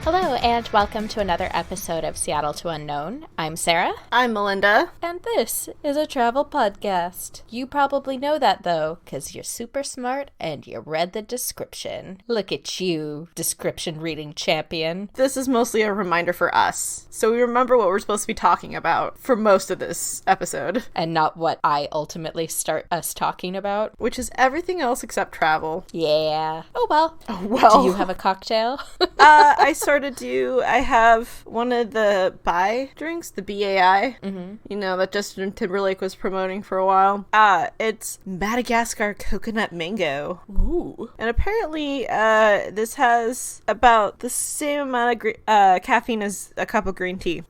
Hello, and welcome to another episode of Seattle to Unknown. I'm Sarah. I'm Melinda. And this is a travel podcast. You probably know that, though, because you're super smart and you read the description. Look at you, description reading champion. This is mostly a reminder for us, so we remember what we're supposed to be talking about for most of this episode. And not what I ultimately start us talking about. Which is everything else except travel. Yeah. Oh, well. Do you have a cocktail? I have one of the Bai drinks, the BAI, that Justin Timberlake was promoting for a while. It's Madagascar coconut mango. Ooh. And apparently, this has about the same amount of caffeine as a cup of green tea.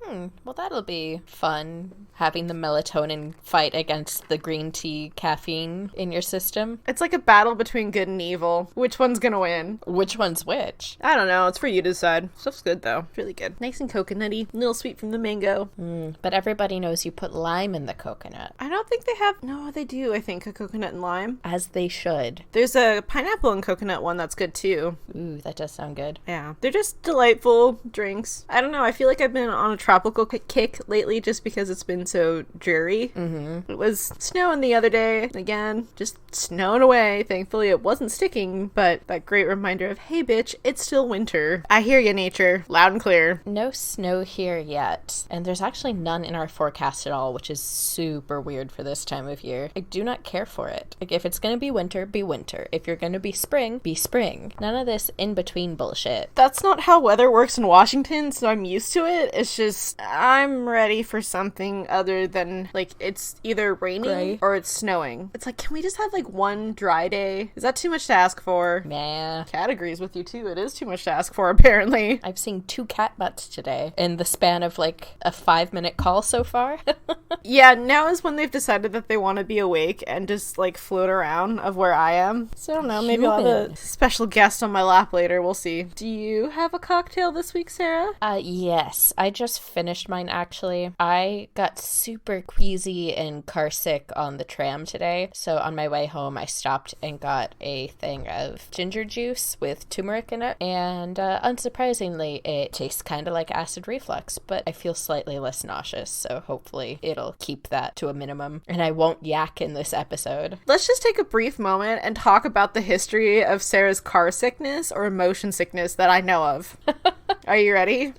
Well, that'll be fun, having the melatonin fight against the green tea caffeine in your system. It's like a battle between good and evil. Which one's gonna win? Which one's which? I don't know. It's for you to decide. Stuff's good, though. Really good. Nice and coconutty. A little sweet from the mango. But everybody knows you put lime in the coconut. I don't think they have... No, they do, I think, a coconut and lime. As they should. There's a pineapple and coconut one that's good, too. Ooh, that does sound good. Yeah. They're just delightful drinks. I don't know. I feel like I've been on a tropical kick lately just because it's been so dreary. It was snowing the other day. Again, just snowing away. Thankfully, it wasn't sticking, but that great reminder of, hey, bitch, it's still winter. I hear you, nature. Loud and clear. No snow here yet. And there's actually none in our forecast at all, which is super weird for this time of year. I do not care for it. Like, if it's gonna be winter, be winter. If you're gonna be spring, be spring. None of this in-between bullshit. That's not how weather works in Washington, so I'm used to it. It's just, I'm ready for something other than, like, it's either raining or it's snowing. It's like, can we just have, like, one dry day? Is that too much to ask for? Nah. Cat agrees with you, too. It is too much to ask for, apparently. I've seen 2 cat butts today in the span of, like, a 5-minute call so far. Yeah, now is when they've decided that they want to be awake and just, like, float around of where I am. So I don't know, maybe I'll have a special guest on my lap later. We'll see. Do you have a cocktail this week, Sarah? Yes. I just finished mine, actually. I got super queasy and car sick on the tram today. So on my way home, I stopped and got a thing of ginger juice with turmeric in it. And unsurprisingly, it tastes kind of like acid reflux, but I feel slightly less nauseous. So hopefully it'll keep that to a minimum. And I won't yak in this episode. Let's just take a brief moment and talk about the history of Sarah's car sickness or motion sickness that I know of. Are you ready?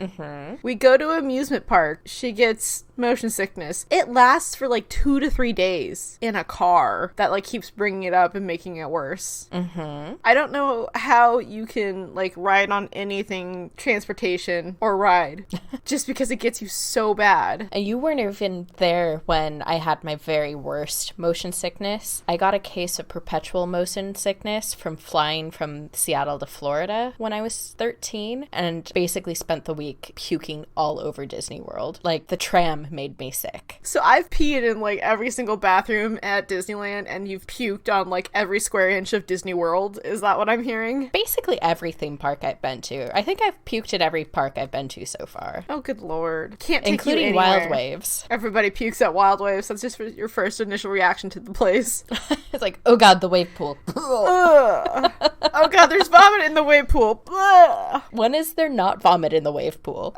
We go to an amusement park. She gets motion sickness. It lasts for like 2 to 3 days in a car that like keeps bringing it up and making it worse. I don't know how you can like ride on anything transportation or ride just because it gets you so bad. And you weren't even there when I had my very worst motion sickness. I got a case of perpetual motion sickness from flying from Seattle to Florida when I was 13 and basically spent the week puking all over Disney World. Like, the tram made me sick. So I've peed in like every single bathroom at Disneyland and you've puked on like every square inch of Disney World. Is that what I'm hearing? Basically every theme park I've been to. I think I've puked at every park I've been to so far. Oh, good lord. Can't take including you anywhere. Wild Waves. Everybody pukes at Wild Waves. That's just your first initial reaction to the place. It's like, oh god, the wave pool. Oh god, there's vomit in the wave pool. When is there not vomit in the wave pool?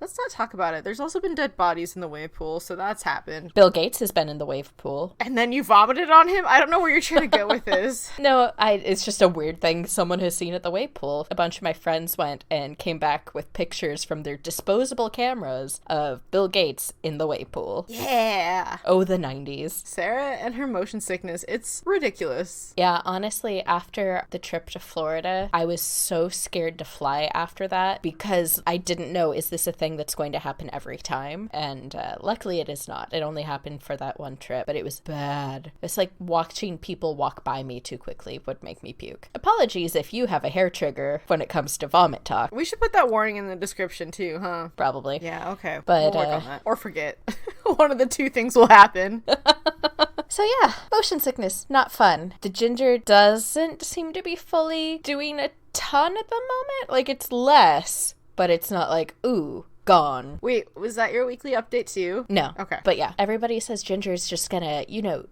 Let's not talk about it. There's also been dead bodies in the wave pool, so that's happened. Bill Gates has been in the wave pool. And then you vomited on him? I don't know where you're trying to go with this. No, it's just a weird thing someone has seen at the wave pool. A bunch of my friends went and came back with pictures from their disposable cameras of Bill Gates in the wave pool. Yeah. Oh, the 90s. Sarah and her motion sickness, it's ridiculous. Yeah, honestly, after the trip to Florida, I was so scared to fly after that because I didn't know, is this a thing that's going to happen every time? And luckily it is not. It only happened for that one trip, but it was bad. It's like watching people walk by me too quickly would make me puke. Apologies if you have a hair trigger when it comes to vomit talk. We should put that warning in the description too, huh? Probably. Yeah, okay. But, we'll work on that. Or forget. One of the two things will happen. So yeah, motion sickness, not fun. The ginger doesn't seem to be fully doing a ton at the moment. Like, it's less, but it's not like, ooh, gone. Wait, was that your weekly update too? No. Okay. But yeah, everybody says ginger is just gonna,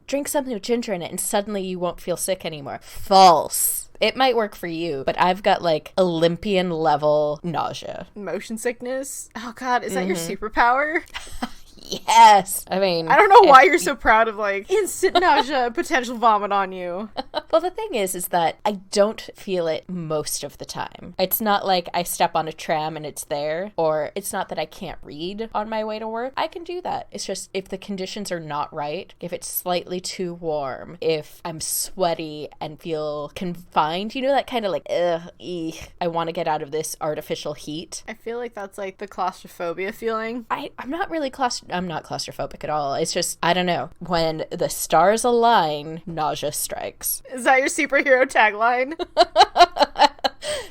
drink something with ginger in it and suddenly you won't feel sick anymore. False. It might work for you, but I've got like Olympian level nausea. Motion sickness? Oh God, is that your superpower? Yes. I mean, I don't know why you're so proud of like instant nausea, potential vomit on you. Well, the thing is that I don't feel it most of the time. It's not like I step on a tram and it's there, or it's not that I can't read on my way to work. I can do that. It's just if the conditions are not right, if it's slightly too warm, if I'm sweaty and feel confined, that kind of like, I want to get out of this artificial heat. I feel like that's like the claustrophobia feeling. I'm not really I'm not claustrophobic at all. It's just, I don't know. When the stars align, nausea strikes. Is that your superhero tagline?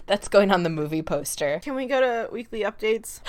That's going on the movie poster. Can we go to weekly updates?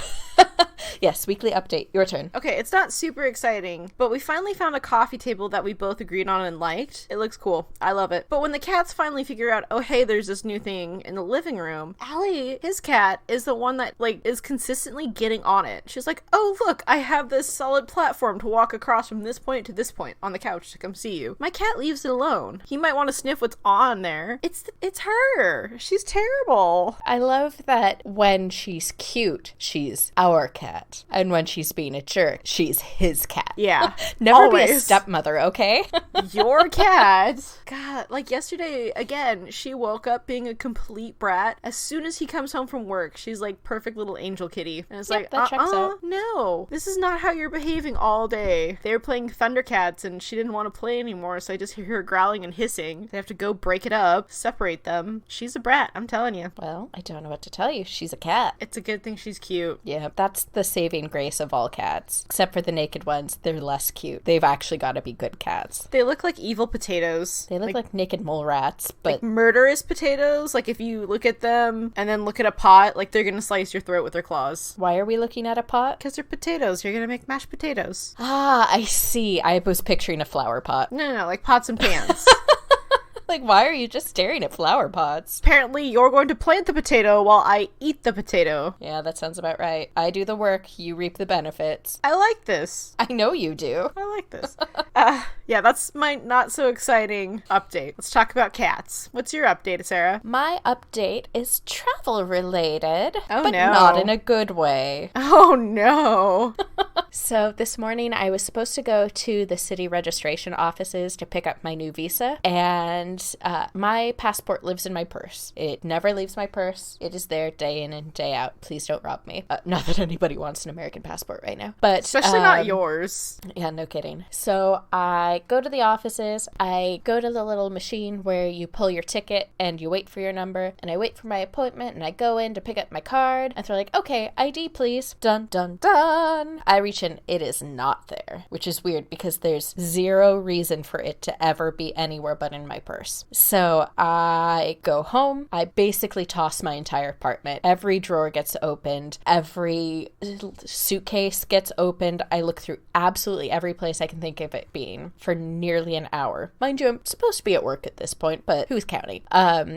Yes, weekly update. Your turn. Okay, it's not super exciting, but we finally found a coffee table that we both agreed on and liked. It looks cool. I love it. But when the cats finally figure out, oh, hey, there's this new thing in the living room, Allie, his cat, is the one that, like, is consistently getting on it. She's like, oh, look, I have this solid platform to walk across from this point to this point on the couch to come see you. My cat leaves it alone. He might want to sniff what's on there. It's her. She's terrible. I love that when she's cute, she's our cat. And when she's being a jerk, she's his cat. Yeah. Never always. Be a stepmother, okay? Your cat. God, like yesterday, again, she woke up being a complete brat. As soon as he comes home from work, she's like perfect little angel kitty. And it's like, that checks out. No. This is not how you're behaving all day. They were playing Thundercats and she didn't want to play anymore, so I just hear her growling and hissing. They have to go break it up, separate them. She's a brat, I'm telling you. Well, I don't know what to tell you. She's a cat. It's a good thing she's cute. Yeah, that's the saving grace of all cats. Except for the naked ones, they're less cute. They've actually got to be good cats. They look like evil potatoes. They look like naked mole rats, but... like murderous potatoes. Like if you look at them and then look at a pot, like they're gonna slice your throat with their claws. Why are we looking at a pot? Because they're potatoes. You're gonna make mashed potatoes. Ah, I see. I was picturing a flower pot. No, like pots and pans. Like, why are you just staring at flower pots? Apparently, you're going to plant the potato while I eat the potato. Yeah, that sounds about right. I do the work, you reap the benefits. I like this. I know you do. I like this. Yeah, that's my not so exciting update. Let's talk about cats. What's your update, Sarah? My update is travel related, Oh, but no. not in a good way. Oh, no. So this morning I was supposed to go to the city registration offices to pick up my new visa, and my passport lives in my purse. It never leaves my purse. It is there day in and day out. Please don't rob me. Not that anybody wants an American passport right now, but Especially not yours. Yeah, no kidding. So I go to the offices. I go to the little machine where you pull your ticket and you wait for your number, and I wait for my appointment, and I go in to pick up my card, and they're like, okay, ID please. Dun dun dun. I reach in, it is not there, which is weird because there's zero reason for it to ever be anywhere but in my purse. So I go home. I basically toss my entire apartment. Every drawer gets opened. Every suitcase gets opened. I look through absolutely every place I can think of it being for nearly an hour. Mind you, I'm supposed to be at work at this point, but who's counting?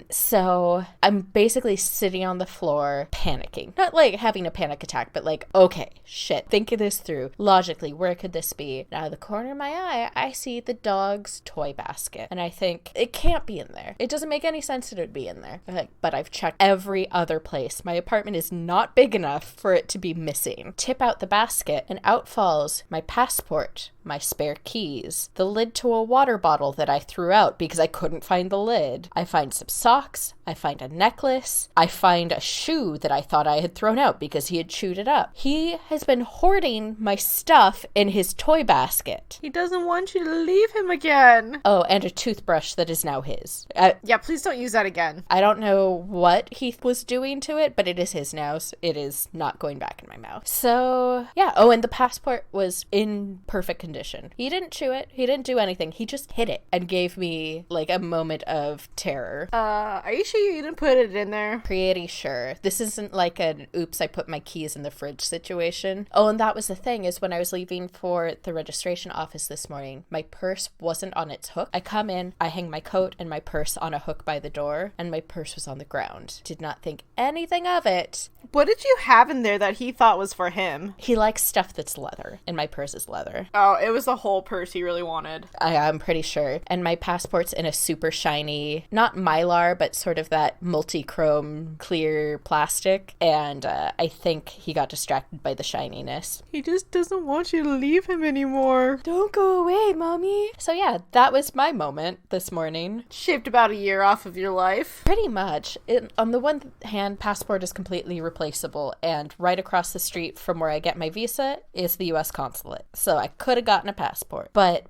So I'm basically sitting on the floor panicking. Not like having a panic attack, but like, okay, shit, think of this through. Logically, where could this be? Out of the corner of my eye, I see the dog's toy basket. And I think, it can't be in there. It doesn't make any sense that it would be in there. But I've checked every other place. My apartment is not big enough for it to be missing. Tip out the basket, and out falls my passport, my spare keys, the lid to a water bottle that I threw out because I couldn't find the lid. I find some socks. I find a necklace. I find a shoe that I thought I had thrown out because he had chewed it up. He has been hoarding my stuff in his toy basket. He doesn't want you to leave him again. Oh, and a toothbrush that is now his. Yeah, please don't use that again. I don't know what he was doing to it, but it is his now, so it is not going back in my mouth. So, yeah. Oh, and the passport was in perfect condition. He didn't chew it. He didn't do anything. He just hid it and gave me, like, a moment of terror. Are you sure you didn't put it in there? Pretty sure. This isn't like an oops, I put my keys in the fridge situation. Oh, and that was the thing. thing is when I was leaving for the registration office this morning, my purse wasn't on its hook. I come in, I hang my coat and my purse on a hook by the door, and my purse was on the ground. Did not think anything of it. What did you have in there that he thought was for him? He likes stuff that's leather, and my purse is leather. Oh, it was the whole purse he really wanted. I'm pretty sure. And my passport's in a super shiny, not mylar, but sort of that multi-chrome clear plastic. And I think he got distracted by the shininess. He just doesn't want you to leave him anymore. Don't go away, Mommy. So yeah, that was my moment this morning. Shaved about a year off of your life. Pretty much. On the one hand, passport is completely replaceable, and right across the street from where I get my visa is the U.S. consulate. So I could have gotten a passport, but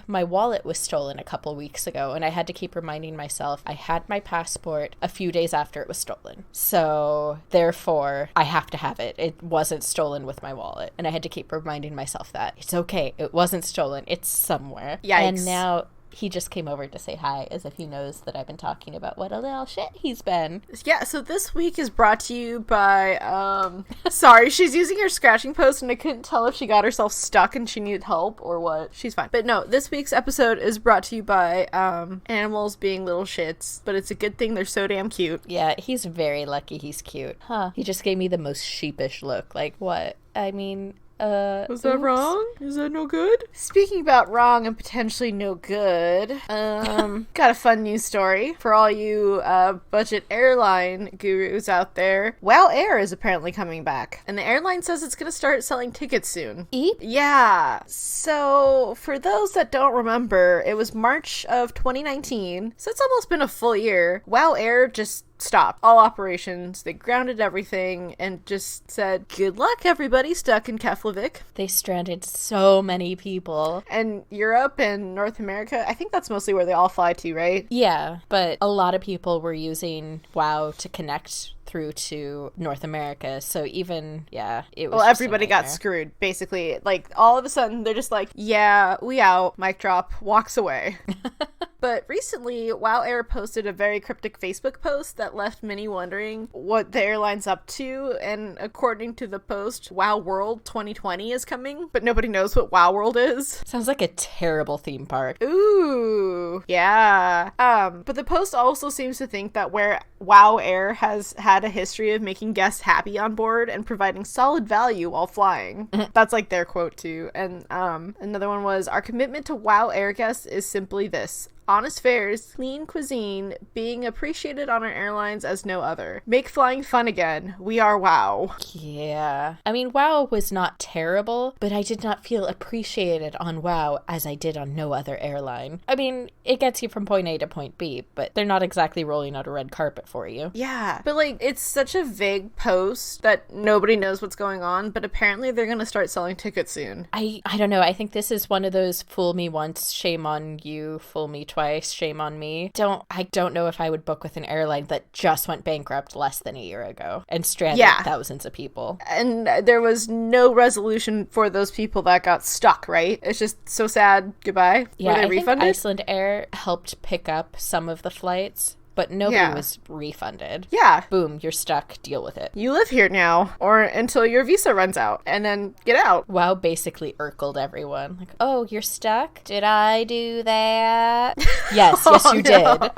my wallet was stolen a couple weeks ago, and I had to keep reminding myself I had my passport a few days after it was stolen. So therefore, I have to have it. It wasn't stolen with my wallet, and I had to keep reminding myself that it's okay. It wasn't stolen. It's somewhere. Yikes. And now he just came over to say hi, as if he knows that I've been talking about what a little shit he's been. Yeah, so this week is brought to you by, sorry, she's using her scratching post and I couldn't tell if she got herself stuck and she needed help or what. She's fine. But no, this week's episode is brought to you by, animals being little shits, but it's a good thing they're so damn cute. Yeah, he's very lucky he's cute. Huh. He just gave me the most sheepish look. Like, what? I mean... Was that wrong? Is that no good? Speaking about wrong and potentially no good, got a fun news story for all you budget airline gurus out there. WOW Air is apparently coming back, and the airline says it's going to start selling tickets soon. Eep. Yeah. So for those that don't remember, it was March of 2019, so it's almost been a full year. WOW Air just stopped all operations. They grounded everything and just said, good luck everybody stuck in Keflavik. They stranded so many people. And Europe and North America, I think that's mostly where they all fly to, right? Yeah, but a lot of people were using WOW to connect through to North America, so even, yeah, it was everybody got screwed, basically. Like, all of a sudden, they're just like, yeah, we out, mic drop, walks away. But recently, WOW Air posted a very cryptic Facebook post that left many wondering what the airline's up to, and according to the post, WOW World 2020 is coming, but nobody knows what WOW World is. Sounds like a terrible theme park. Ooh, yeah. But the post also seems to think that where WOW Air has had a history of making guests happy on board and providing solid value while flying. That's like their quote too. And another one was, our commitment to WOW Air guests is simply this: honest fares, clean cuisine, being appreciated on our airlines as no other. Make flying fun again. We are WOW. Yeah. I mean, WOW was not terrible, but I did not feel appreciated on WOW as I did on no other airline. I mean, it gets you from point A to point B, but they're not exactly rolling out a red carpet for you. Yeah. But like, it's such a vague post that nobody knows what's going on, but apparently they're going to start selling tickets soon. I don't know. I think this is one of those fool me once, shame on you, fool me twice, shame on me. I don't know if I would book with an airline that just went bankrupt less than a year ago and stranded thousands of people. And there was no resolution for those people that got stuck, right? It's just so sad. Goodbye. Yeah, Were they I refunded? think Iceland Air helped pick up some of the flights, but nobody was refunded. Yeah. Boom, you're stuck. Deal with it. You live here now, or until your visa runs out, and then get out. WOW basically urkled everyone. Like, oh, you're stuck? Did I do that? Yes, you did.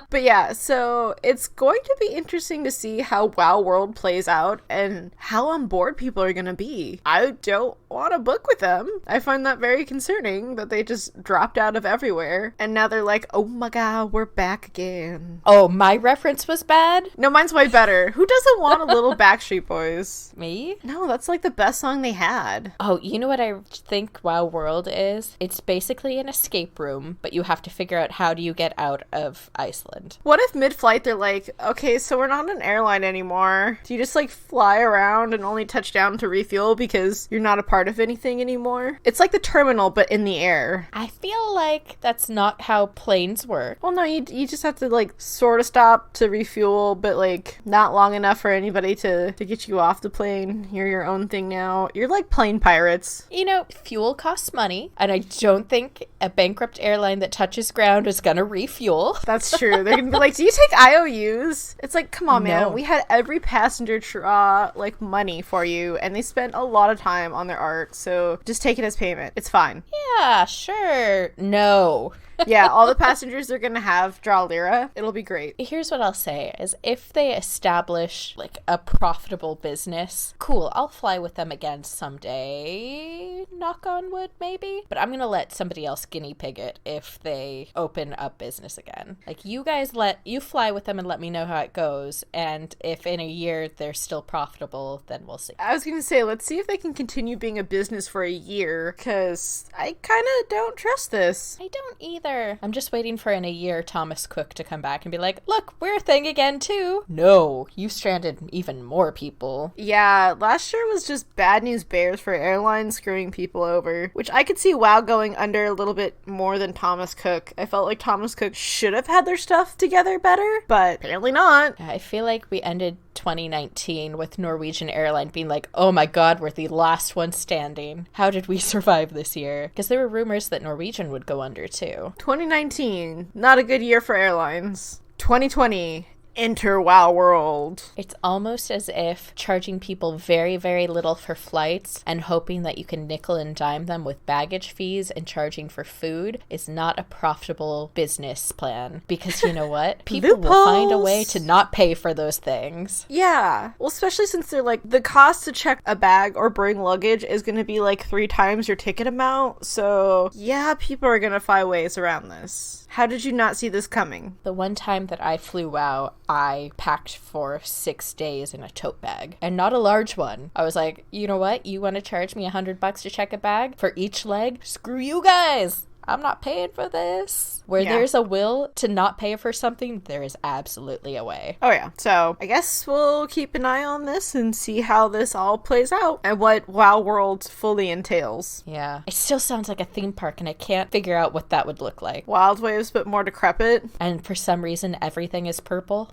But yeah, so it's going to be interesting to see how WOW World plays out and how on board people are going to be. I don't want to book with them. I find that very concerning that they just dropped out of everywhere and now they're like, oh my god, we're back again. Oh, my reference was bad? No, mine's way better. Who doesn't want a little Backstreet Boys? Me? No, that's like the best song they had. Oh, you know what I think WOW World is? It's basically an escape room, but you have to figure out how do you get out of Iceland. What if mid-flight they're like, okay, so we're not an airline anymore. Do you just like fly around and only touch down to refuel because you're not a part of anything anymore? It's like the terminal, but in the air. I feel like that's not how planes work. Well, no, you just have to like sort of stop to refuel, but like not long enough for anybody to get you off the plane. You're your own thing now. You're like plane pirates. You know, fuel costs money, and I don't think a bankrupt airline that touches ground is gonna refuel. That's true. They're gonna be like, do you take IOUs? It's like, come on, man. No. We had every passenger draw, like, money for you, and they spent a lot of time on their arc, so just take it as payment. It's fine. Yeah, sure. No. Yeah, all the passengers they're gonna have draw lira. It'll be great. Here's what I'll say is if they establish like a profitable business, cool, I'll fly with them again someday, knock on wood maybe, but I'm gonna let somebody else guinea pig it if they open up business again. Like, you guys you fly with them and let me know how it goes, and if in a year they're still profitable, then we'll see. I was gonna say, let's see if they can continue being a business for a year, because I kind of don't trust this. I don't either. I'm just waiting for in a year Thomas Cook to come back and be like, look, we're a thing again too. No, you stranded even more people. Yeah, last year was just bad news bears for airlines screwing people over, which I could see WoW going under a little bit more than Thomas Cook. I felt like Thomas Cook should have had their stuff together better, but apparently not. I feel like we ended 2019 with Norwegian Airline being like, oh my god, we're the last one standing. How did we survive this year? Because there were rumors that Norwegian would go under too. 2019, not a good year for airlines. 2020, enter WoW world. It's almost as if charging people very, very little for flights and hoping that you can nickel and dime them with baggage fees and charging for food is not a profitable business plan. Because you know what? People will find a way to not pay for those things. Yeah. Well, especially since they're like, the cost to check a bag or bring luggage is going to be like 3 times your ticket amount. So yeah, people are going to find ways around this. How did you not see this coming? The one time that I flew WoW, I packed for 6 days in a tote bag, and not a large one. I was like, you know what? You want to charge me $100 to check a bag for each leg? Screw you guys! I'm not paying for this. Where there's a will to not pay for something, there is absolutely a way. Oh yeah. So I guess we'll keep an eye on this and see how this all plays out and what WoW World fully entails. Yeah. It still sounds like a theme park, and I can't figure out what that would look like. Wild Waves, but more decrepit. And for some reason, everything is purple.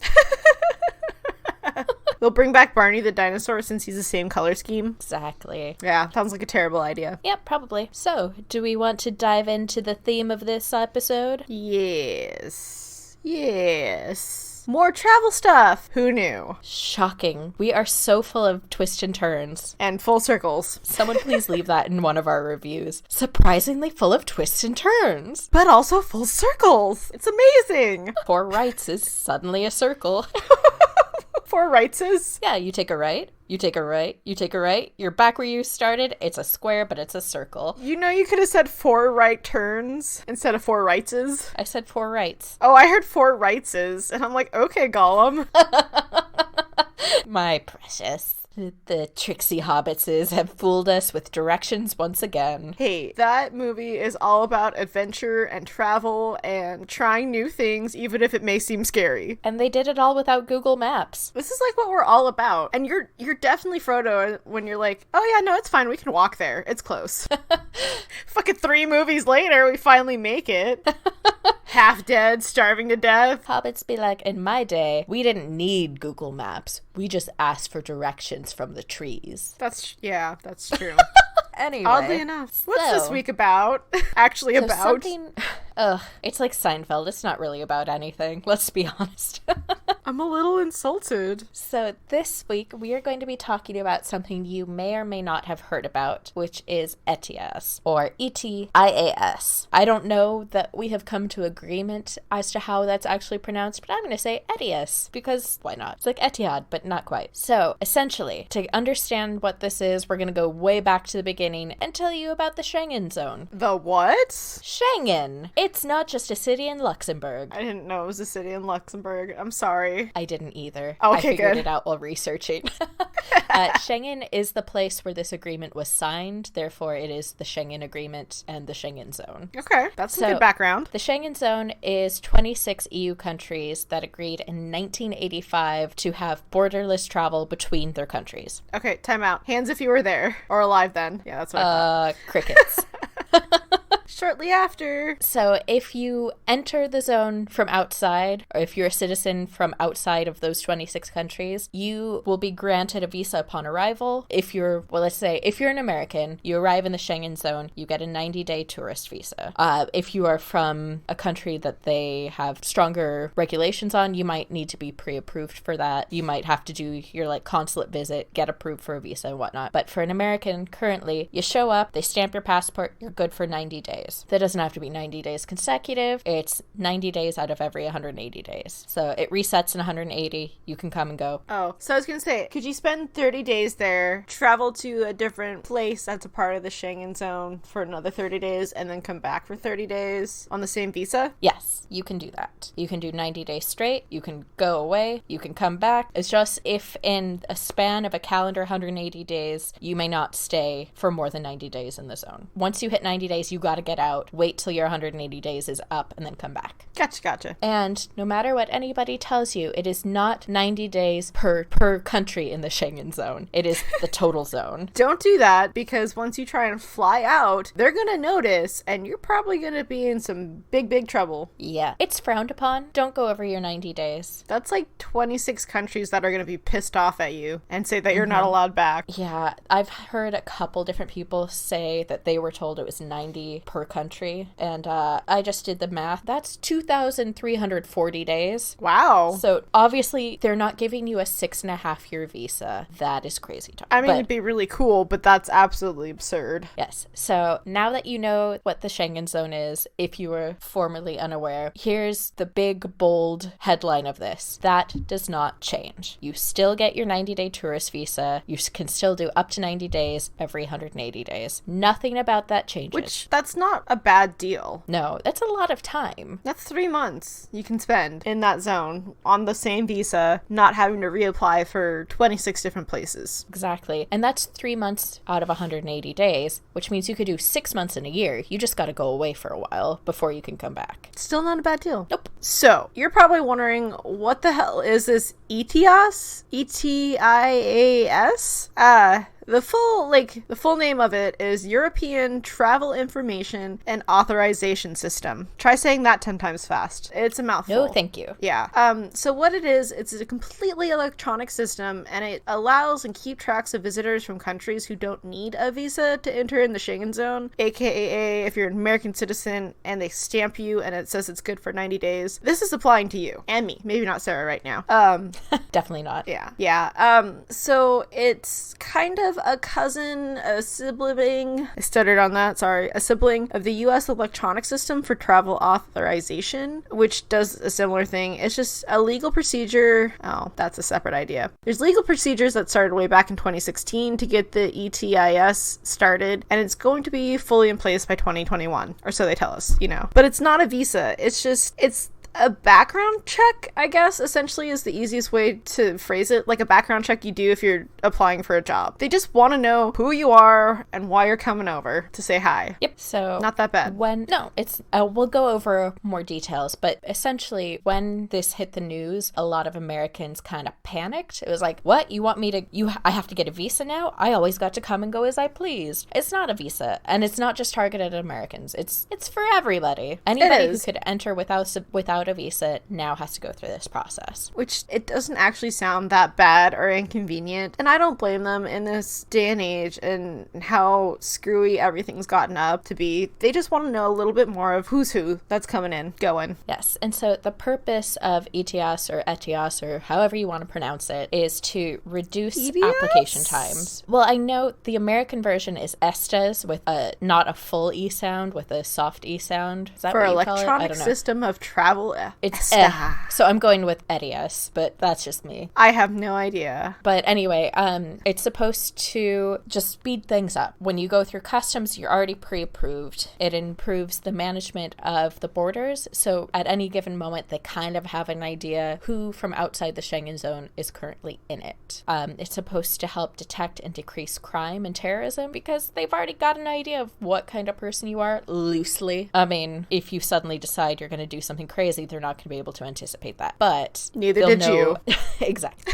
They'll bring back Barney the dinosaur since he's the same color scheme. Exactly. Yeah, sounds like a terrible idea. Yep, probably. So, do we want to dive into the theme of this episode? Yes. Yes. More travel stuff. Who knew? Shocking. We are so full of twists and turns. And full circles. Someone please leave that in one of our reviews. Surprisingly full of twists and turns. But also full circles. It's amazing. 4 rights is suddenly a circle. 4 rightses? Yeah, you take a right, you take a right, you take a right. You're back where you started. It's a square, but it's a circle. You know, you could have said 4 right turns instead of 4 rightses. I said 4 rights. Oh, I heard 4 rightses, and I'm like, okay, Gollum. My precious. The tricksy hobbitses have fooled us with directions once again. Hey, that movie is all about adventure and travel and trying new things, even if it may seem scary. And they did it all without Google Maps. This is like what we're all about. And you're definitely Frodo when you're like, oh yeah, no, it's fine. We can walk there. It's close. Fucking 3 movies later, we finally make it. Half dead, starving to death. Hobbits be like, in my day, we didn't need Google Maps. We just asked for directions from the trees. That's true. Anyway. Oddly enough. What's this week about? Actually about? Something... it's like Seinfeld. It's not really about anything. Let's be honest. I'm a little insulted. So this week, we are going to be talking about something you may or may not have heard about, which is ETIAS, or ETIAS. I don't know that we have come to agreement as to how that's actually pronounced, but I'm going to say ETIAS, because why not? It's like Etihad, but not quite. So, essentially, to understand what this is, we're going to go way back to the beginning and tell you about the Schengen Zone. The what? Schengen! It's not just a city in Luxembourg. I didn't know it was a city in Luxembourg. I'm sorry. I didn't either. Okay, I figured good. it out while researching. Schengen is the place where this agreement was signed. Therefore, it is the Schengen Agreement and the Schengen Zone. Okay, that's some good background. The Schengen Zone is 26 EU countries that agreed in 1985 to have borderless travel between their countries. Okay, time out. Hands if you were there. Or alive then. Yeah, that's what I thought. Crickets. shortly after. So if you enter the zone from outside, or if you're a citizen from outside of those 26 countries, you will be granted a visa upon arrival. If you're, well, let's say, if you're an American, you arrive in the Schengen Zone, you get a 90-day tourist visa. If you are from a country that they have stronger regulations on, you might need to be pre-approved for that. You might have to do your like consulate visit, get approved for a visa and whatnot. But for an American, currently, you show up, they stamp your passport, you're good for 90 days. That doesn't have to be 90 days consecutive. It's 90 days out of every 180 days. So it resets in 180. You can come and go. Oh, so I was going to say, could you spend 30 days there, travel to a different place that's a part of the Schengen Zone for another 30 days, and then come back for 30 days on the same visa? Yes, you can do that. You can do 90 days straight. You can go away. You can come back. It's just if in a span of a calendar 180 days, you may not stay for more than 90 days in the zone. Once you hit 90 days, you got to get out, wait till your 180 days is up, and then come back. Gotcha. And no matter what anybody tells you, it is not 90 days per country in the Schengen Zone. It is the total zone. Don't do that, because once you try and fly out, they're going to notice, and you're probably going to be in some big trouble. Yeah, it's frowned upon. Don't go over your 90 days. That's like 26 countries that are going to be pissed off at you and say that you're not allowed back. Yeah, I've heard a couple different people say that they were told it was 90 per country, and I just did the math. That's 2,340 days. Wow. So obviously they're not giving you a 6.5-year visa. That is crazy talk. I mean, it'd be really cool, but that's absolutely absurd. Yes. So now that you know what the Schengen Zone is, if you were formerly unaware, here's the big, bold headline of this. That does not change. You still get your 90-day tourist visa. You can still do up to 90 days every 180 days. Nothing about that changes. Which, that's not a bad deal. No, that's a lot of time. That's 3 months you can spend in that zone on the same visa, not having to reapply for 26 different places. Exactly. And that's 3 months out of 180 days, which means you could do 6 months in a year. You just got to go away for a while before you can come back. Still not a bad deal. Nope. So, you're probably wondering, what the hell is this ETIAS? ETIAS? The full name of it is European Travel Information and Authorization System. Try saying that 10 times fast. It's a mouthful. No, thank you. Yeah. So what it is, it's a completely electronic system, and it allows and keep tracks of visitors from countries who don't need a visa to enter in the Schengen Zone, aka if you're an American citizen and they stamp you and it says it's good for 90 days. This is applying to you and me. Maybe not Sarah right now. Definitely not. Yeah. So it's kind of a cousin, a sibling, I stuttered on that, sorry, a sibling of the U.S. electronic system for travel authorization, which does a similar thing. It's just a legal procedure. Oh, that's a separate idea. There's legal procedures that started way back in 2016 to get the ETIAS started, and it's going to be fully in place by 2021, or so they tell us, But it's not a visa. It's a background check, I guess, essentially is the easiest way to phrase it. Like a background check you do if you're applying for a job. They just want to know who you are and why you're coming over to say hi. Yep. So not that bad. We'll go over more details, but essentially when this hit the news, a lot of Americans kind of panicked. It was like, what? You want me to, I have to get a visa now? I always got to come and go as I pleased. It's not a visa, and it's not just targeted at Americans. It's for everybody. Anybody who could enter without a visa now has to go through this process. Which, it doesn't actually sound that bad or inconvenient, and I don't blame them in this day and age and how screwy everything's gotten up to be. They just want to know a little bit more of who's who that's coming in, going. Yes, and so the purpose of ETIAS or ETIAS or however you want to pronounce it is to reduce application times. Well, I know the American version is ESTAS with not a full E sound, with a soft E sound. Is that for what you call it? electronic system of travel. It's so I'm going with ETIAS, but that's just me. I have no idea. But anyway, it's supposed to just speed things up. When you go through customs, you're already pre-approved. It improves the management of the borders, so at any given moment, they kind of have an idea who from outside the Schengen Zone is currently in it. It's supposed to help detect and decrease crime and terrorism because they've already got an idea of what kind of person you are, loosely. I mean, if you suddenly decide you're going to do something crazy, obviously they're not going to be able to anticipate that, but neither did you. Exactly.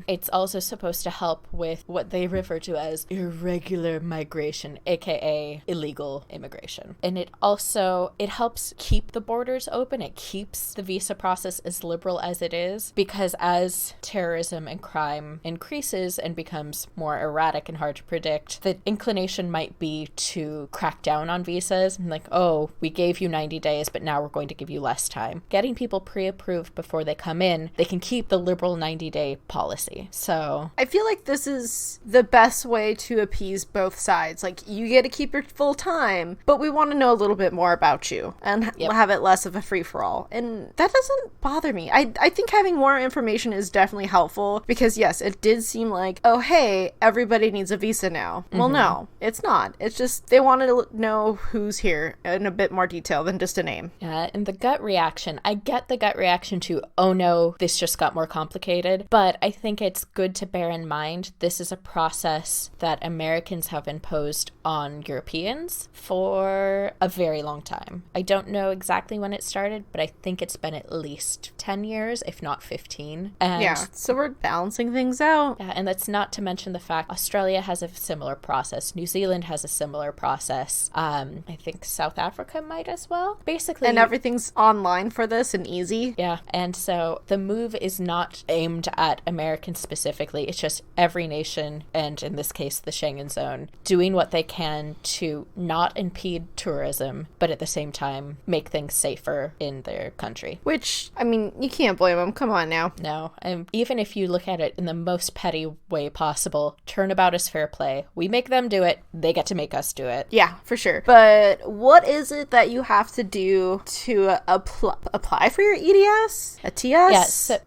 It's also supposed to help with what they refer to as irregular migration, aka illegal immigration. And it helps keep the borders open. It keeps the visa process as liberal as it is, because as terrorism and crime increases and becomes more erratic and hard to predict, the inclination might be to crack down on visas and like, oh, we gave you 90 days, but now we're going to give you less time. Getting people pre-approved before they come in, they can keep the liberal 90-day policy. So I feel like this is the best way to appease both sides. Like, you get to keep your full time, but we want to know a little bit more about you and have it less of a free-for-all. And that doesn't bother me. I think having more information is definitely helpful, because yes, it did seem like, oh, hey, everybody needs a visa now. Well, no, it's not. It's just they want to know who's here in a bit more detail than just a name. Yeah, and the gut reaction, I get the gut reaction to, oh no, this just got more complicated, but I think it's good to bear in mind this is a process that Americans have imposed on Europeans for a very long time. I don't know exactly when it started, but I think it's been at least 10 years, if not 15. And yeah, so we're balancing things out. Yeah, and that's not to mention the fact Australia has a similar process. New Zealand has a similar process. I think South Africa might as well. Basically, and everything's online for this and easy. Yeah, and so the move is not aimed at Americans specifically. It's just every nation, and in this case, the Schengen Zone, doing what they can to not impede tourism, but at the same time, make things safer in their country. Which, I mean, you can't blame them. Come on now. No, and even if you look at it in the most petty way possible, turnabout is fair play. We make them do it, they get to make us do it. Yeah, for sure. But what is it that you have to do to apply for your ETIAS? ETIAS? Yes, so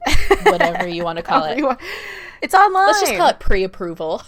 whatever you want to call it. It's online. Let's just call it pre-approval.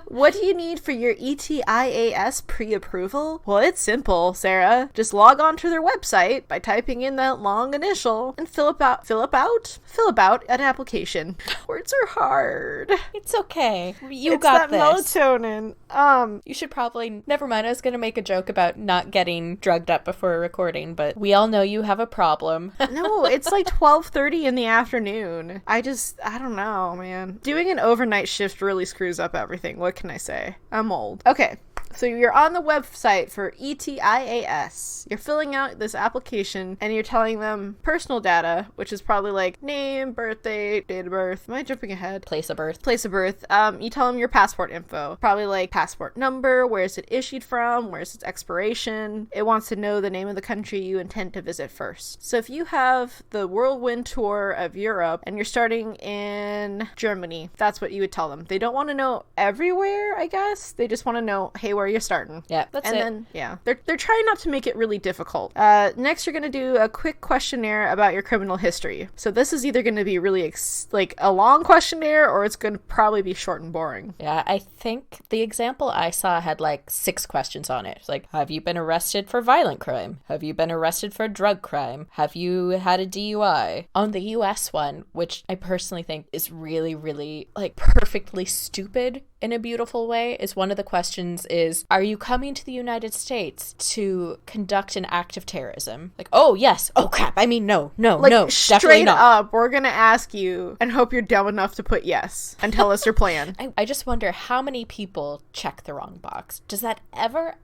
What do you need for your ETIAS pre-approval? Well, it's simple, Sarah. Just log on to their website by typing in that long initial and fill out an application. Words are hard. It's okay. You it's got that this. Melatonin. You should probably... Never mind, I was going to make a joke about not getting drugged up before a recording, but we all know you have a problem. No, it's like 12:30 in the afternoon. I don't know, man. Doing an overnight shift really screws up everything. What can I say? I'm old. Okay. So you're on the website for ETIAS. You're filling out this application and you're telling them personal data, which is probably like name, birthday, date of birth. Am I jumping ahead? Place of birth. Place of birth. You tell them your passport info. Probably like passport number, where is it issued from, where's its expiration. It wants to know the name of the country you intend to visit first. So if you have the whirlwind tour of Europe and you're starting in Germany, that's what you would tell them. They don't want to know everywhere, I guess. They just want to know, hey, where you're starting. Yeah, that's and it. And then, yeah, they're trying not to make it really difficult. Next, you're going to do a quick questionnaire about your criminal history. So this is either going to be really like a long questionnaire, or it's going to probably be short and boring. Yeah, I think the example I saw had like 6 questions on it. Like, have you been arrested for violent crime? Have you been arrested for drug crime? Have you had a DUI? On the US one, which I personally think is really, really like perfectly stupid in a beautiful way, is one of the questions is, are you coming to the United States to conduct an act of terrorism? Like, oh, yes. Oh, crap. I mean, no, like, definitely straight not. Up, we're going to ask you and hope you're dumb enough to put yes and tell us your plan. I just wonder how many people check the wrong box. Does that ever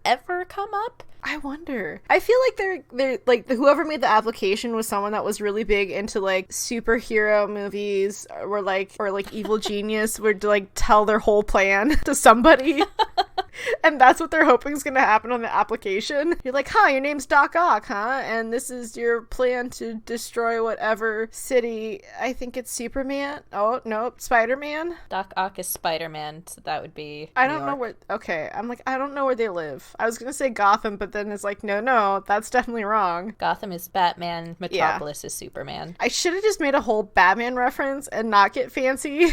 come up? I wonder. I feel like they're like, whoever made the application was someone that was really big into like superhero movies, or like Evil Genius would like tell their whole plan to somebody. And that's what they're hoping is going to happen on the application. You're like, your name's Doc Ock, huh? And this is your plan to destroy whatever city. I think it's Superman. Oh, nope. Spider-Man. Doc Ock is Spider-Man, so that would be I don't know where... Okay, I'm like, I don't know where they live. I was going to say Gotham, but then it's like, no, that's definitely wrong. Gotham is Batman. Metropolis is Superman. I should have just made a whole Batman reference and not get fancy.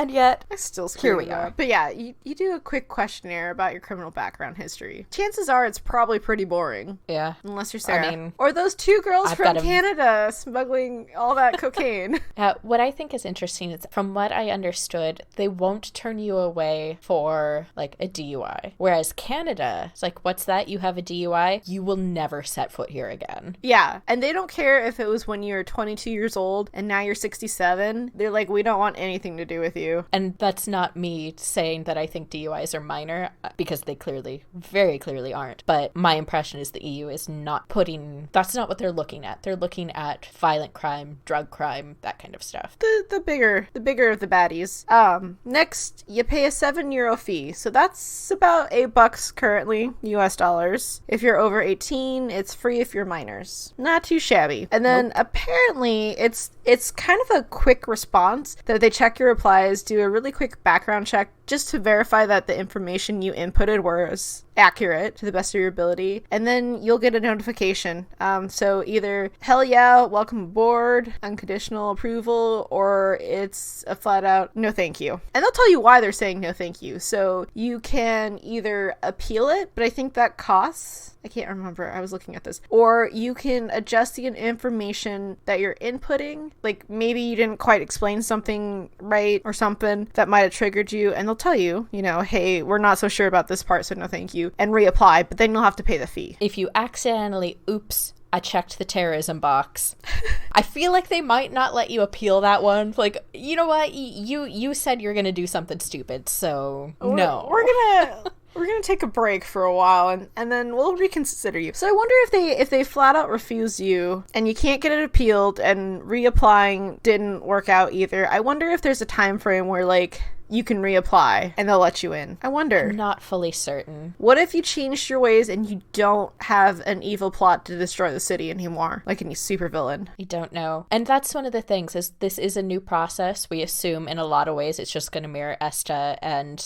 And yet, I still here we screwed are. up. But yeah, you do a quick questionnaire about your criminal background history. Chances are it's probably pretty boring. Yeah. Unless you're Sarah. I mean, or those two girls I've from got 'em. Canada smuggling all that cocaine. What I think is interesting is, from what I understood, they won't turn you away for, like, a DUI. Whereas Canada, it's like, what's that? You have a DUI? You will never set foot here again. Yeah, and they don't care if it was when you were 22 years old and now you're 67. They're like, we don't want anything to do with you. And that's not me saying that I think DUIs are minor, because they clearly, very clearly aren't. But my impression is the EU is not that's not what they're looking at. They're looking at violent crime, drug crime, that kind of stuff. The bigger of the baddies. Next, you pay a €7 fee. So that's about $8 currently, US dollars. If you're over 18, it's free if you're minors. Not too shabby. And then apparently it's kind of a quick response that they check your replies, do a really quick background check just to verify that the information you inputted was accurate to the best of your ability, and then you'll get a notification. So either hell yeah, welcome aboard, unconditional approval, or it's a flat out no thank you. And they'll tell you why they're saying no thank you. So you can either appeal it, but I think that costs, I can't remember, I was looking at this, or you can adjust the information that you're inputting. Like maybe you didn't quite explain something right or something that might have triggered you, and they'll tell you, hey, we're not so sure about this part, so no thank you, and reapply, but then you'll have to pay the fee. If you accidentally, I checked the terrorism box, I feel like they might not let you appeal that one. Like, you know what? You said you're gonna do something stupid, so no. We're gonna take a break for a while and then we'll reconsider you. So I wonder if they flat out refuse you and you can't get it appealed and reapplying didn't work out either. I wonder if there's a time frame where like you can reapply and they'll let you in. I wonder. I'm not fully certain. What if you changed your ways and you don't have an evil plot to destroy the city anymore? Like any supervillain. You don't know. And that's one of the things, is this is a new process. We assume in a lot of ways it's just going to mirror ESTA and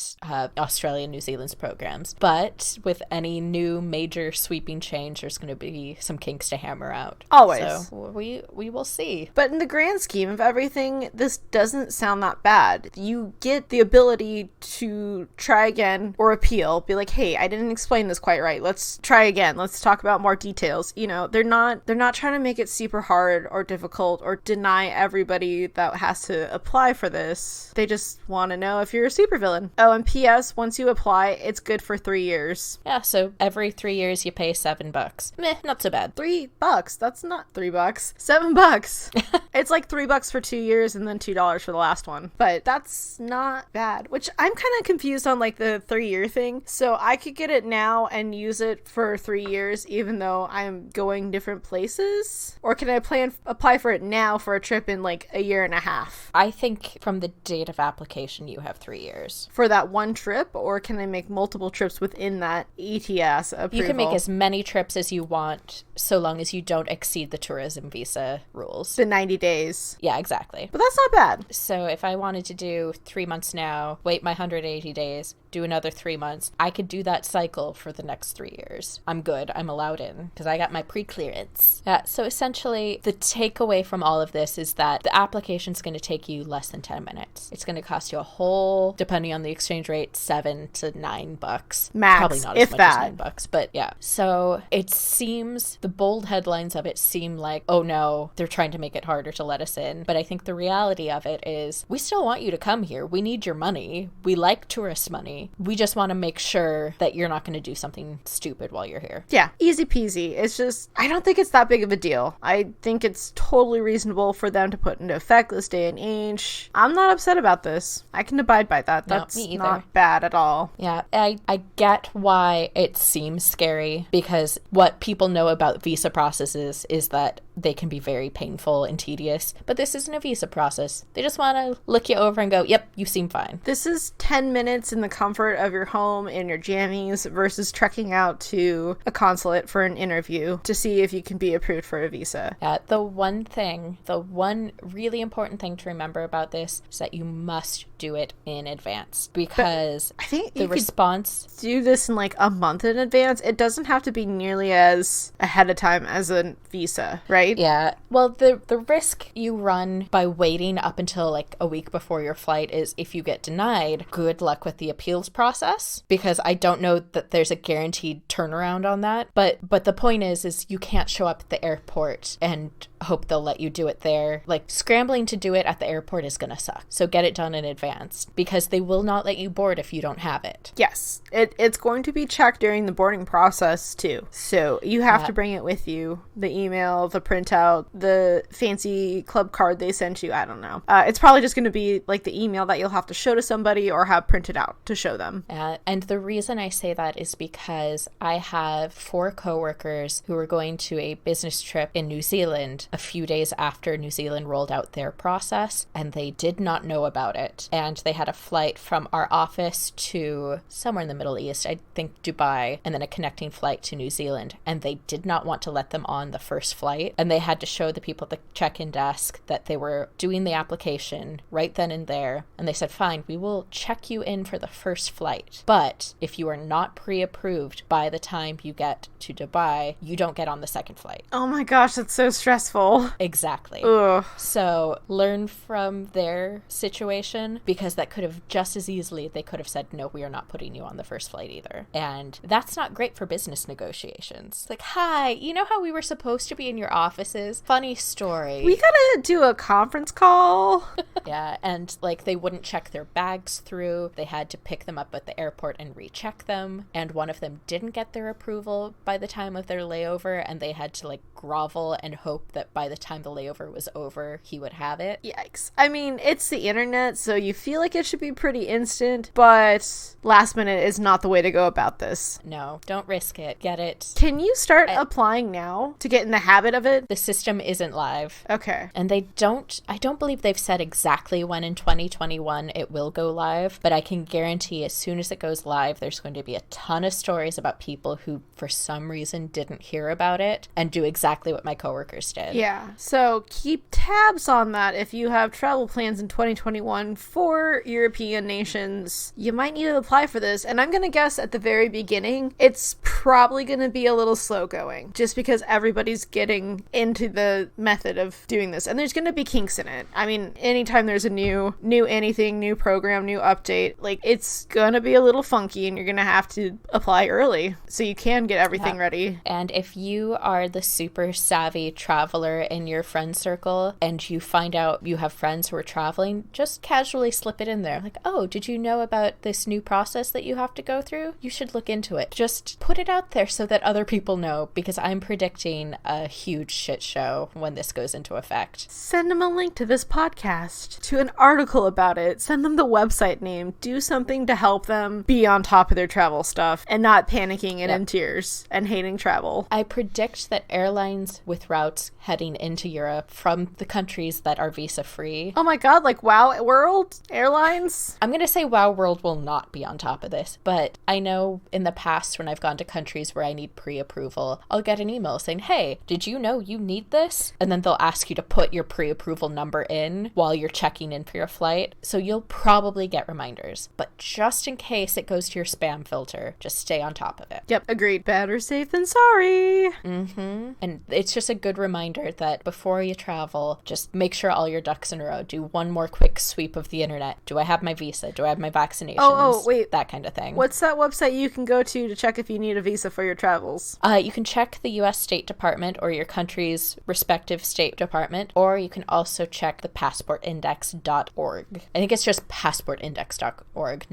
Australia and New Zealand's programs. But with any new major sweeping change, there's going to be some kinks to hammer out. Always. So we will see. But in the grand scheme of everything, this doesn't sound that bad. You get the ability to try again or appeal, be like, hey, I didn't explain this quite right, let's try again, let's talk about more details. They're not trying to make it super hard or difficult or deny everybody that has to apply for this. They just want to know if you're a supervillain. Oh, and PS, once you apply, it's good for 3 years. Yeah, so every 3 years you pay $7. Meh, not so bad. $3. That's not $3. $7. It's like $3 for 2 years and then $2 for the last one. But that's not bad, which I'm kind of confused on, like the 3-year thing. So I could get it now and use it for 3 years even though I'm going different places, or can I apply for it now for a trip in like a year and a half? I think from the date of application you have 3 years for that one trip, or can I make multiple trips within that ETIAS approval? You can make as many trips as you want so long as you don't exceed the tourism visa rules, the 90 days. Yeah, exactly. But that's not bad. So if I wanted to do 3 months now, wait my 180 days, do another 3 months, I could do that cycle for the next 3 years. I'm good. I'm allowed in because I got my pre-clearance. So essentially, the takeaway from all of this is that the application's going to take you less than 10 minutes. It's going to cost you a whole, depending on the exchange rate, $7 to $9. Max, probably not as much as $9, but yeah. So it seems, the bold headlines of it seem like, oh no, they're trying to make it harder to let us in. But I think the reality of it is, we still want you to come here. We need your money. We like tourist money. We just want to make sure that you're not going to do something stupid while you're here. Yeah, easy peasy. It's just, I don't think it's that big of a deal. I think it's totally reasonable for them to put into effect this day and age. I'm not upset about this. I can abide by that. That's not bad at all. Yeah, I get why it seems scary, because what people know about visa processes is that they can be very painful and tedious, but this isn't a visa process. They just want to look you over and go, yep, you seem fine. This is 10 minutes in the comfort of your home in your jammies versus trekking out to a consulate for an interview to see if you can be approved for a visa. Yeah, the one really important thing to remember about this is that you must do it in advance, because I think the response... do this in like a month in advance. It doesn't have to be nearly as ahead of time as a visa, right? right? Yeah. Well, the risk you run by waiting up until like a week before your flight is if you get denied, good luck with the appeals process, because I don't know that there's a guaranteed turnaround on that. But the point is you can't show up at the airport and hope they'll let you do it there. Like, scrambling to do it at the airport is gonna suck. So get it done in advance, because they will not let you board if you don't have it. Yes. It's going to be checked during the boarding process too. So you have to bring it with you. The email, the printout, the fancy club card they sent you. I don't know. It's probably just going to be like the email that you'll have to show to somebody or have printed out to show them. And the reason I say that is because I have 4 coworkers who are going to a business trip in New Zealand a few days after New Zealand rolled out their process, and they did not know about it. And they had a flight from our office to somewhere in the Middle East, I think Dubai, and then a connecting flight to New Zealand. And they did not want to let them on the first flight. And they had to show the people at the check-in desk that they were doing the application right then and there. And they said, fine, we will check you in for the first flight. But if you are not pre-approved by the time you get to Dubai, you don't get on the second flight. Oh my gosh, that's so stressful. Exactly. Ugh. So learn from their situation, because that could have just as easily, they could have said, no, we are not putting you on the first flight either. And that's not great for business negotiations. Like, hi, you know how we were supposed to be in your offices? Funny story. We gotta do a conference call. Yeah, and like they wouldn't check their bags through. They had to pick them up at the airport and recheck them. And one of them didn't get their approval by the time of their layover, and they had to like grovel and hope that by the time the layover was over, he would have it. Yikes. I mean, it's the internet, so you feel like it should be pretty instant, but last minute is not the way to go about this. No, don't risk it. Get it. Can you start applying now to get in the habit of it? The system isn't live. Okay. And I don't believe they've said exactly when in 2021 it will go live, but I can guarantee as soon as it goes live, there's going to be a ton of stories about people who for some reason didn't hear about it and do exactly what my coworkers did. Yeah. So keep tabs on that if you have travel plans in 2021 for European nations. You might need to apply for this, and I'm going to guess at the very beginning, it's probably going to be a little slow going, just because everybody's getting into the method of doing this, and there's going to be kinks in it. I mean, anytime there's a new anything, new program, new update, like, it's going to be a little funky, and you're going to have to apply early so you can get everything ready. And if you are the super savvy traveler in your friend circle and you find out you have friends who are traveling, just casually slip it in there. Like, oh, did you know about this new process that you have to go through? You should look into it. Just put it out there so that other people know, because I'm predicting a huge shit show when this goes into effect. Send them a link to this podcast, to an article about it. Send them the website name. Do something to help them be on top of their travel stuff and not panicking and in tears and hating travel. I predict that airlines with routes heading into Europe from the countries that are visa-free. Oh my god, like Wow World Airlines? I'm going to say Wow World will not be on top of this, but I know in the past when I've gone to countries where I need pre-approval, I'll get an email saying, hey, did you know you need this? And then they'll ask you to put your pre-approval number in while you're checking in for your flight. So you'll probably get reminders, but just in case it goes to your spam filter, just stay on top of it. Yep, agreed. Better safe than sorry. Mm-hmm. And it's just a good reminder that before you travel, just make sure all your ducks in a row. Do one more quick sweep of the internet. Do I have my visa? Do I have my vaccinations? Oh, wait. That kind of thing. What's that website you can go to check if you need a visa for your travels? You can check the U.S. State Department or your country's respective State Department, or you can also check the passportindex.org. I think it's just passportindex.org,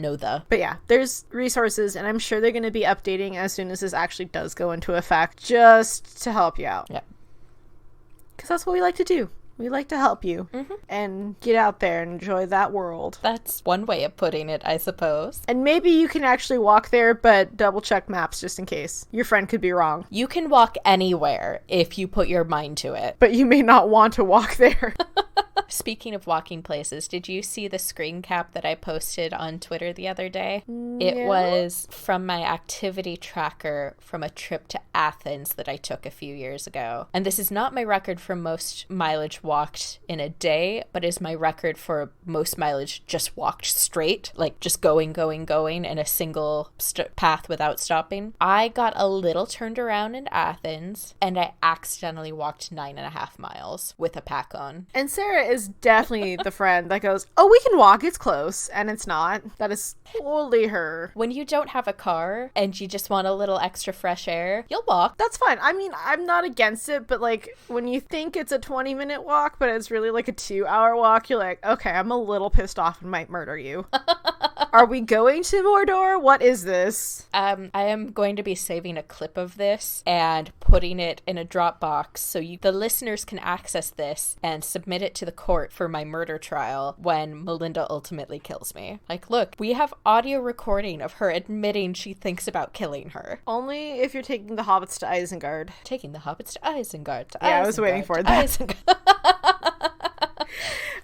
But yeah, there's resources, and I'm sure they're going to be updating as soon as this actually does go into effect, just to help you out. Yeah. Because that's what we like to do. We like to help you and get out there and enjoy that world. That's one way of putting it, I suppose. And maybe you can actually walk there, but double check maps just in case. Your friend could be wrong. You can walk anywhere if you put your mind to it. But you may not want to walk there. Speaking of walking places, did you see the screen cap that I posted on Twitter the other day? No. It was from my activity tracker from a trip to Athens that I took a few years ago. And this is not my record for most mileage walked in a day, but is my record for most mileage just walked straight, like just going in a single path without stopping. I got a little turned around in Athens, and I accidentally walked 9.5 miles with a pack on. And Sarah is definitely the friend that goes, oh, we can walk, it's close, and it's not. That is totally her. When you don't have a car and you just want a little extra fresh air, you'll walk. That's fine. I mean, I'm not against it, but like when you think it's a 20-minute walk, but it's really like a 2-hour walk, you're like, okay, I'm a little pissed off and might murder you. Are we going to Mordor? What is this? I am going to be saving a clip of this and putting it in a Dropbox so the listeners can access this and submit it to the court for my murder trial when Melinda ultimately kills me. Like, look, we have audio recording of her admitting she thinks about killing her. Only if you're taking the hobbits to Isengard. Taking the hobbits to Isengard. I was waiting for that.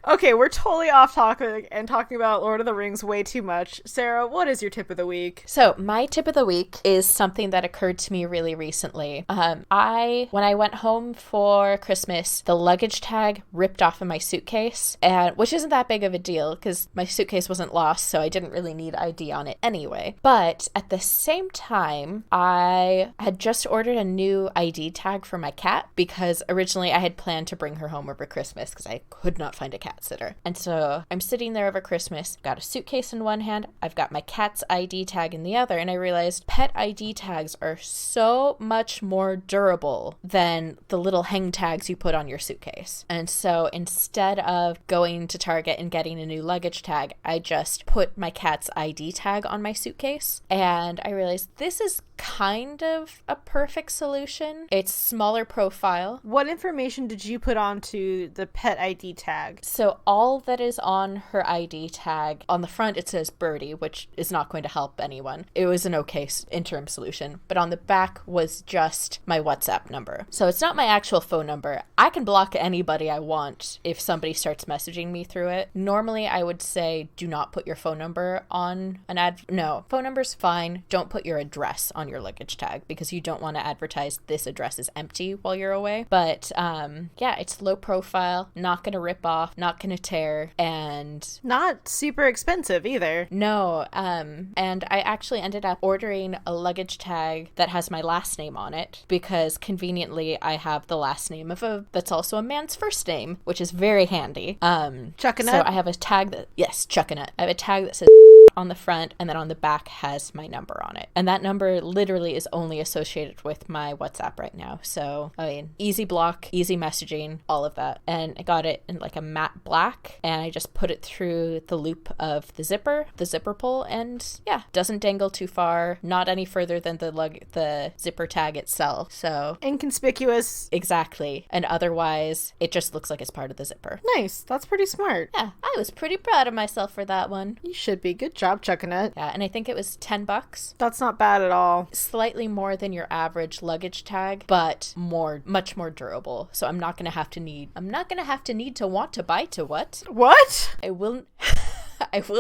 Okay, we're totally off topic and talking about Lord of the Rings way too much. Sarah, what is your tip of the week? So, my tip of the week is something that occurred to me really recently. When I went home for Christmas, the luggage tag ripped off of my suitcase, which isn't that big of a deal because my suitcase wasn't lost, so I didn't really need ID on it anyway. But at the same time, I had just ordered a new ID tag for my cat because originally I had planned to bring her home over Christmas because I could not find a cat sitter. And so I'm sitting there over Christmas, got a suitcase in one hand, I've got my cat's ID tag in the other, and I realized pet ID tags are so much more durable than the little hang tags you put on your suitcase. And so instead of going to Target and getting a new luggage tag, I just put my cat's ID tag on my suitcase, and I realized this is kind of a perfect solution. It's smaller profile. What information did you put onto the pet ID tag? So all that is on her ID tag, on the front it says Birdie, which is not going to help anyone. It was an okay interim solution. But on the back was just my WhatsApp number. So it's not my actual phone number. I can block anybody I want if somebody starts messaging me through it. Normally I would say do not put your phone number on an ad. No, phone number's fine. Don't put your address on your luggage tag because you don't want to advertise this address is empty while you're away. But yeah, it's low profile, not gonna rip off, not gonna tear, and not super expensive either. No, and I actually ended up ordering a luggage tag that has my last name on it because conveniently I have the last name of that's also a man's first name, which is very handy. Chuckanut. So I have a tag Chuckanut. I have a tag that says on the front, and then on the back has my number on it. And that number literally is only associated with my WhatsApp right now. So, I mean, easy block, easy messaging, all of that. And I got it in like a matte black, and I just put it through the loop of the zipper pull, and yeah, doesn't dangle too far, not any further than the zipper tag itself. So inconspicuous. Exactly. And otherwise, it just looks like it's part of the zipper. Nice. That's pretty smart. Yeah, I was pretty proud of myself for that one. You should be. Good job, Chuckanut. Yeah, and I think it was $10. That's not bad at all. Slightly more than your average luggage tag, but much more durable. So I'm not gonna have to need to want to buy to what? What? I will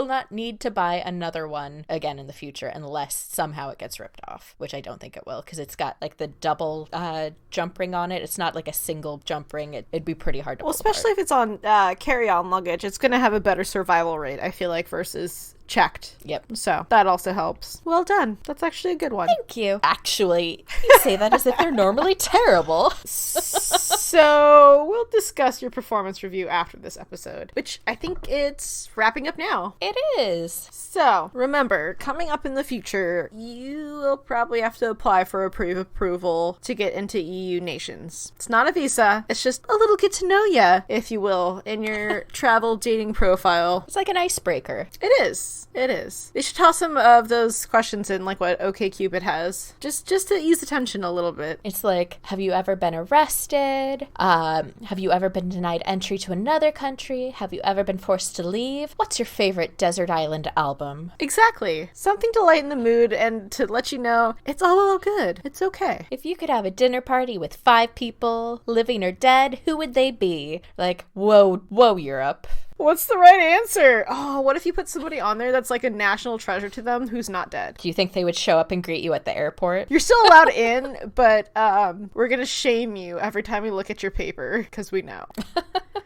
not need to buy another one again in the future unless somehow it gets ripped off, which I don't think it will because it's got like the double jump ring on it. It's not like a single jump ring. It'd be pretty hard to pull especially apart. if it's on carry-on luggage. It's going to have a better survival rate, I feel like, versus checked. Yep. So that also helps. Well done. That's actually a good one. Thank you. Actually, you say that as if they're normally terrible. So we'll discuss your performance review after this episode, which I think it's wrapping up now. It is. So remember, coming up in the future, you will probably have to apply for a pre-approval to get into EU nations. It's not a visa. It's just a little get to know ya, if you will, in your travel dating profile. It's like an icebreaker. It is. is. It is. They should toss some of those questions in, like what OkCupid has. Just to ease the tension a little bit. It's like, have you ever been arrested? Have you ever been denied entry to another country? Have you ever been forced to leave? What's your favorite desert island album? Exactly. Something to lighten the mood and to let you know it's all good. It's okay. If you could have a dinner party with 5 people, living or dead, who would they be? Like, whoa, Europe. What's the right answer? Oh, what if you put somebody on there that's like a national treasure to them who's not dead? Do you think they would show up and greet you at the airport? You're still allowed in, but we're gonna shame you every time we look at your paper, because we know.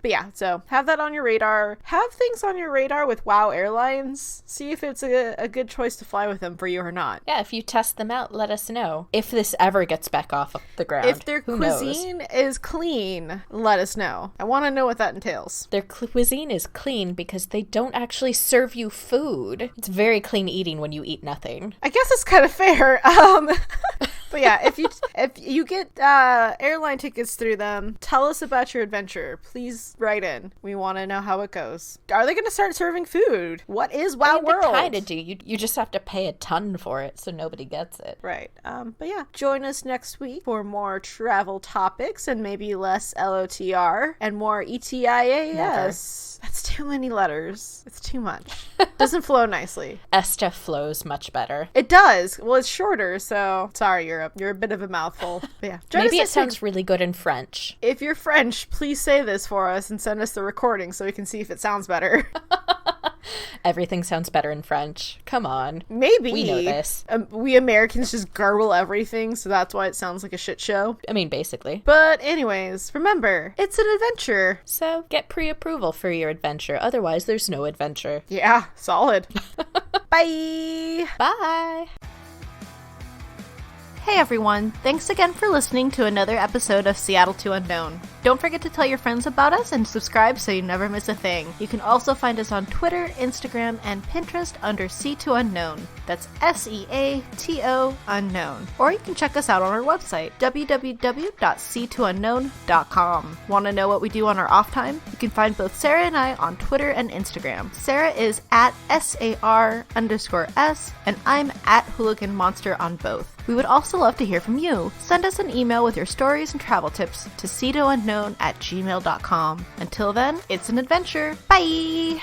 But yeah, so have that on your radar. Have things on your radar with WOW Airlines. See if it's a good choice to fly with them for you or not. Yeah, if you test them out, let us know. If this ever gets back off the ground. If their cuisine is clean, let us know. I want to know what that entails. Their cuisine is clean because they don't actually serve you food. It's very clean eating when you eat nothing. I guess it's kind of fair. But yeah, if you get airline tickets through them, tell us about your adventure. Please write in. We want to know how it goes. Are they going to start serving food? What is WOW World? They kind of do. You just have to pay a ton for it, so nobody gets it. Right. But yeah, join us next week for more travel topics and maybe less LOTR and more ETIAS. Never. That's too many letters. It's too much. Doesn't flow nicely. ESTA flows much better. It does. Well, it's shorter, so sorry, Europe. You're a bit of a mouthful. But yeah. Maybe it sounds really good in French. If you're French, please say this for us and send us the recording so we can see if it sounds better. Everything sounds better in French. Come on. Maybe. We know this. We Americans just garble everything, so that's why it sounds like a shit show. I mean, basically. But anyways, remember, it's an adventure. So get pre-approval for your adventure. Otherwise, there's no adventure. Yeah, solid. Bye. Bye. Hey everyone, thanks again for listening to another episode of Seattle to Unknown. Don't forget to tell your friends about us and subscribe so you never miss a thing. You can also find us on Twitter, Instagram, and Pinterest under C2Unknown. That's SEATO Unknown. Or you can check us out on our website, www.c2unknown.com. Want to know what we do on our off time? You can find both Sarah and I on Twitter and Instagram. Sarah is at SAR_S, and I'm at Hooligan Monster on both. We would also love to hear from you. Send us an email with your stories and travel tips to c2unknown@gmail.com. Until then, it's an adventure. Bye!